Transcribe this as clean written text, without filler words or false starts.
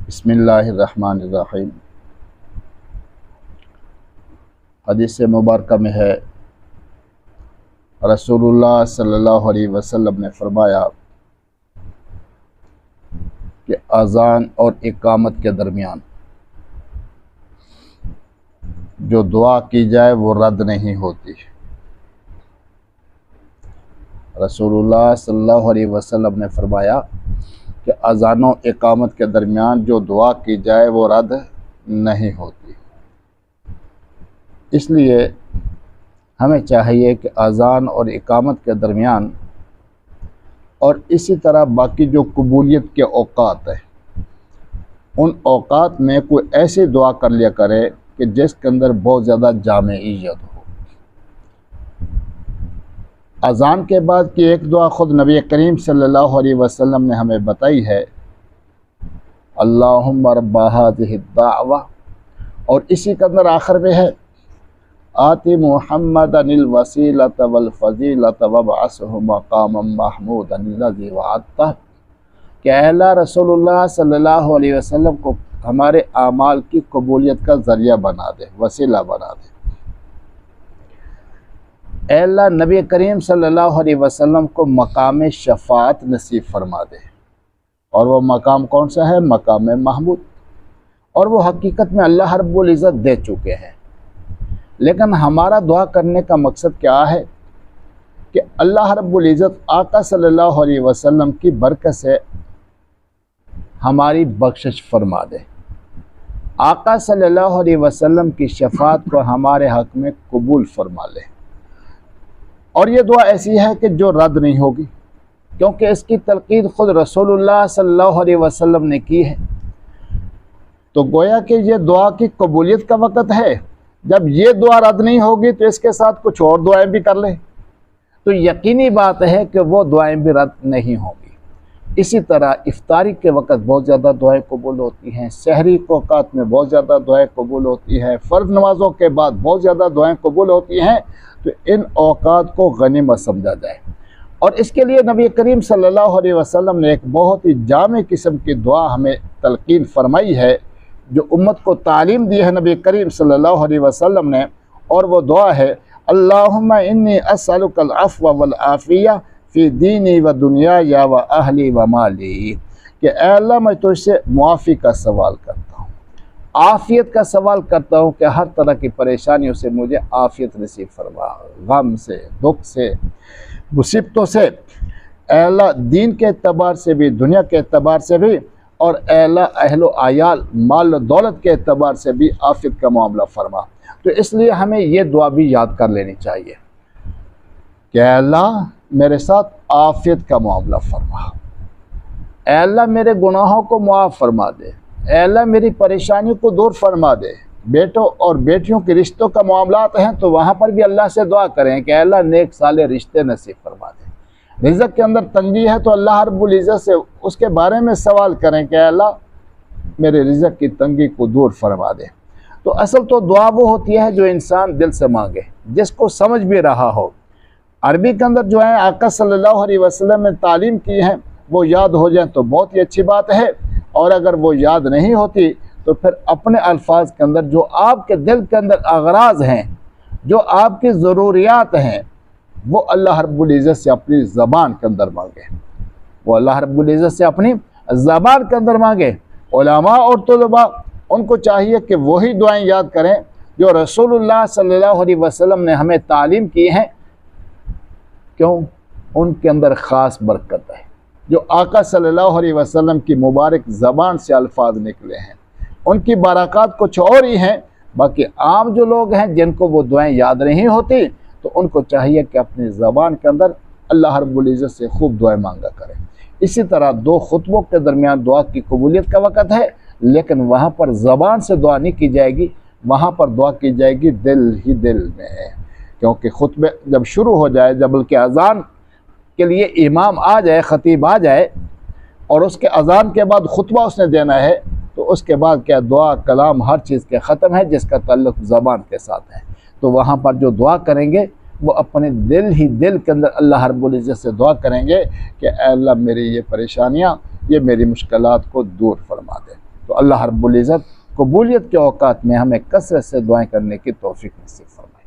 बिस्मिल्लाहिर्रहमानिर्रहीम। हदीस मुबारक में है, रसूलुल्लाह सल्लल्लाहु अलैहि वसल्लम ने फरमाया कि अज़ान और इकामत के दरमियान जो दुआ की जाए वो रद्द नहीं होती। रसूलुल्लाह सल्लल्लाहु अलैहि वसल्लम ने फरमाया कि अज़ान और इकामत के दरमियान जो दुआ की जाए वो रद्द नहीं होती। इसलिए हमें चाहिए कि अज़ान और इकामत के दरमियान और इसी तरह बाकी जो कबूलियत के औक़ात है उन औक़ात में कोई ऐसी दुआ कर लिया करे कि जिसके अंदर बहुत ज़्यादा जामियत हो। अज़ान के बाद की एक दुआ ख़ुद नबी करीम सल्लल्लाहु अलैहि वसल्लम ने हमें बताई है, अल्लाहुम्मा रब्बा हाज़िहि दाअवा, और इसी के अंदर आखिर में है आति मुहम्मदनिल वसीलत वल फज़ीलत वबअसहु मक़ामम महमूदन लज़ी वअदतह, कि अल्लाह रसूलुल्लाह सल्लल्लाहु अलैहि वसल्लम को हमारे आमाल की कबूलियत का ज़रिया बना दे, वसीला बना दे। अल्लाह नबी करीम सल्लल्लाहु अलैहि वसल्लम को मकाम शफ़ाअत नसीब फरमा दे। और वो मकाम कौन सा है? मकाम महमूद। और वो हकीकत में अल्लाह रब्बुल इज़्ज़त दे चुके हैं। लेकिन हमारा दुआ करने का मकसद क्या है कि अल्लाह रब्बुल इज़्ज़त आका सल्लल्लाहु अलैहि वसल्लम की बरकत से हमारी बख्शिश फरमा दे, आका सल्लल्लाहु अलैहि वसल्लम की शफ़ाअत को हमारे हक़ में कबूल फरमा ले। और ये दुआ ऐसी है कि जो रद्द नहीं होगी, क्योंकि इसकी तलक़ीन ख़ुद रसूलुल्लाह सल्लल्लाहु अलैहि वसल्लम ने की है। तो गोया कि ये दुआ की कबूलियत का वक़्त है। जब ये दुआ रद्द नहीं होगी तो इसके साथ कुछ और दुआएं भी कर ले तो यकीनी बात है कि वो दुआएं भी रद्द नहीं होंगी। इसी तरह इफ्तारी के वक़्त बहुत ज़्यादा दुआएं कबूल होती हैं, सहरी के औक़ात में बहुत ज़्यादा दुआएं कबूल होती हैं, फ़र्ज़ नमाज़ों के बाद बहुत ज़्यादा दुआएं कबूल होती हैं। तो इन औक़ात को गनीमत समझा जाए। और इसके लिए नबी करीम सल्लल्लाहु अलैहि वसल्लम ने एक बहुत ही जामे किस्म की दुआ हमें तलक़ीन फरमाई है, जो उम्मत को तालीम दी है नबी करीम सल्लल्लाहु अलैहि वसल्लम ने। और वो दुआ है, अल्लाहुम्मा इन्नी अस्अलुकल अफ़्व वल आफ़िया फ़ी दीनी व दुनिया व अहली व माली, कि ऐ अल्लाह मैं तुझसे मुआफ़ी का सवाल करता हूँ, आफ़ियत का सवाल करता हूँ कि हर तरह की परेशानियों से मुझे आफ़ियत नसीब फरमा, गम से, दुख से, मुसीबतों से, ऐ अल्लाह दीन के एतबार से भी, दुनिया के एतबार से भी, और ऐ अल्लाह अहलो आयाल माल दौलत के एतबार से भी आफ़ियत का मामला फरमा। तो इसलिए हमें ये दुआ भी याद कर लेनी चाहिए कि ऐ अल्लाह मेरे साथ आफ़ियत का मामला फरमा, ऐ अल्लाह मेरे गुनाहों को मुआफ़ फरमा दे, ऐ अल्लाह मेरी परेशानियों को दूर फरमा दे। बेटों और बेटियों के रिश्तों का मामलात हैं तो वहाँ पर भी अल्लाह से दुआ करें कि अल्लाह नेक साले रिश्ते नसीब फरमा दे। रिज़्क़ के अंदर तंगी है तो अल्लाह रब्बुल इज़्ज़त से उसके बारे में सवाल करें कि अल्लाह मेरे रिज़्क़ की तंगी को दूर फरमा दे। तो असल तो दुआ वो होती है जो इंसान दिल से मांगे, जिसको समझ भी रहा हो। अरबी के अंदर जो है आका सल्लल्लाहु अलैहि वसल्लम ने तालीम की है वो याद हो जाए तो बहुत ही अच्छी बात है। और अगर वो याद नहीं होती तो फिर अपने अल्फाज के अंदर जो आपके दिल के अंदर अगराज हैं, जो आपकी ज़रूरियात हैं, वो अल्लाह रब्बुल इज़्ज़त से अपनी ज़बान के अंदर मांगे, वो अल्लाह रब्बुल इज़्ज़त से अपनी ज़बान के अंदर मांगे। उलमा और तुलबा उनको चाहिए कि वही दुआएं याद करें जो रसूलुल्लाह सल्लल्लाहु अलैहि वसल्लम ने हमें तालीम की हैं। क्यों? उनके अंदर ख़ास बरकत है। जो आका सल्लल्लाहु अलैहि वसल्लम की मुबारक ज़बान से अल्फाज निकले हैं उनकी बरक़ात कुछ और ही हैं। बाकी आम जो लोग हैं जिनको वो दुआएं याद नहीं होती तो उनको चाहिए कि अपनी ज़बान के अंदर अल्लाह रब्बुल इज़्ज़त से खूब दुआएं मांगा करें। इसी तरह दो खुतबों के दरमियान दुआ की कबूलियत का वक़्त है, लेकिन वहाँ पर ज़बान से दुआ नहीं की जाएगी, वहाँ पर दुआ की जाएगी दिल ही दिल में। क्योंकि खुतबे जब शुरू हो जाए, जब बल्कि अज़ान के लिए इमाम आ जाए, ख़तीब आ जाए और उसके अज़ान के बाद खुतबा उसने देना है, तो उसके बाद क्या दुआ कलाम हर चीज़ के ख़त्म है जिसका ताल्लुक़ ज़बान के साथ है। तो वहाँ पर जो दुआ करेंगे वो अपने दिल ही दिल के अंदर अल्लाह रब्बुल इज़्ज़त से दुआ करेंगे कि अल्लाह मेरी ये परेशानियाँ, ये मेरी मुश्किलात को दूर फरमा दे। तो अल्लाह रब्बुल इज़्ज़त कबूलियत के औकात में हमें कसरत से दुआएं करने की तौफीक नसीब फरमाए।